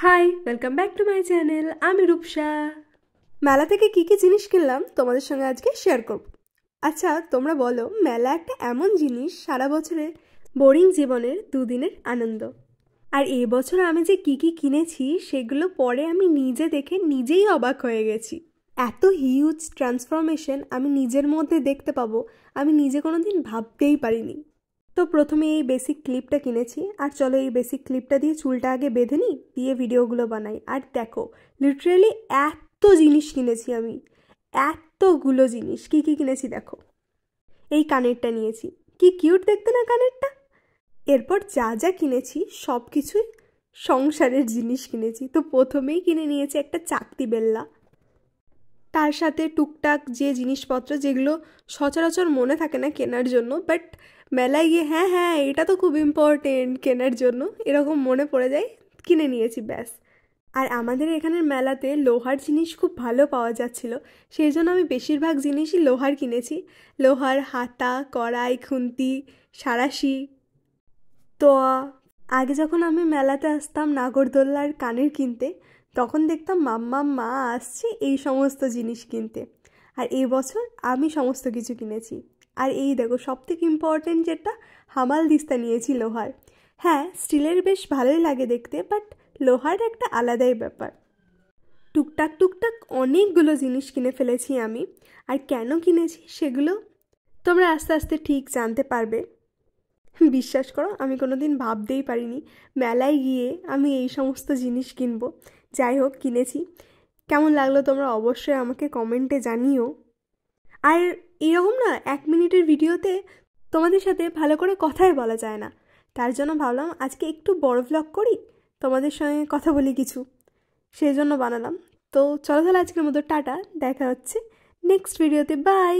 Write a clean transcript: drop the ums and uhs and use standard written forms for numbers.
High, welcome back to my channel. আমি রূপসা। মেলা থেকে কী কী জিনিস কিনলাম তোমাদের সঙ্গে আজকে শেয়ার করব। আচ্ছা, তোমরা বলো, মেলা একটা এমন জিনিস সারা বছরের বোরিং জীবনের দুদিনের আনন্দ। আর এবছর আমি যে কী কী কিনেছি সেগুলো পরে আমি নিজে দেখে নিজেই অবাক হয়ে গেছি। এত হিউজ ট্রান্সফরমেশন আমি নিজের মধ্যে দেখতে পাবো আমি নিজে কোনো দিন ভাবতেই পারিনি। তো প্রথমে এই বেসিক ক্লিপটা কিনেছি, আর চলো এই বেসিক ক্লিপটা দিয়ে চুলটা আগে বেঁধে নিই, দিয়ে ভিডিওগুলো বানাই। আর দেখো, লিটারেলি এত জিনিস কিনেছি আমি, এতগুলো জিনিস। কি কি কিনেছি দেখো। এই কানেরটা নিয়েছি, কি কিউট দেখতে না কানেরটা। এরপর যা যা কিনেছি সব কিছুই সংসারের জিনিস কিনেছি। তো প্রথমেই কিনে নিয়েছি একটা চাকতি বেল্লা, তার সাথে টুকটাক যে জিনিসপত্র যেগুলো সচরাচর মনে থাকে না কেনার জন্য, বাট মেলায় গিয়ে হ্যাঁ হ্যাঁ এটা তো খুব ইম্পর্টেন্ট কেনার জন্য এরকম মনে পড়ে যায়, কিনে নিয়েছি ব্যাস। আর আমাদের এখানের মেলাতে লোহার জিনিস খুব ভালো পাওয়া যাচ্ছিল, সেই জন্য আমি বেশিরভাগ জিনিসই লোহার কিনেছি। লোহার হাতা, কড়াই, খুন্তি, সাঁড়াশি, তোয়া। আগে যখন আমি মেলাতে আসতাম নাগরদোল্লার কানের কিনতে, তখন দেখতাম মাম্মা মা আসছে এই সমস্ত জিনিস কিনতে। আর এই বছর আমি সমস্ত কিছু কিনেছি। আর এই দেখো, সবথেকে ইম্পর্টেন্ট যেটা, হামাল দিস্তা নিয়েছি লোহার। হ্যাঁ, স্টিলের বেশ ভালোই লাগে দেখতে, বাট লোহার একটা আলাদাই ব্যাপার। টুকটাক টুকটাক অনেকগুলো জিনিস কিনে ফেলেছি আমি। আর কেন কিনেছি সেগুলো তোমরা আস্তে আস্তে ঠিক জানতে পারবে। বিশ্বাস করো, আমি কোনো দিন ভাবতেই পারিনি মেলায় গিয়ে আমি এই সমস্ত জিনিস কিনবো। যাই হোক, কিনেছি। কেমন লাগলো তোমরা অবশ্যই আমাকে কমেন্টে জানিও। আর এরকম না, 1 মিনিটের ভিডিওতে তোমাদের সাথে ভালো করে কথাই বলা যায় না, তার জন্য ভাবলাম আজকে একটু বড় ভ্লগ করি, তোমাদের সঙ্গে কথা বলি কিছু, সেই জন্য বানালাম। তো চলো তাহলে আজকের মতো টাটা, দেখা হচ্ছে নেক্সট ভিডিওতে, বাই।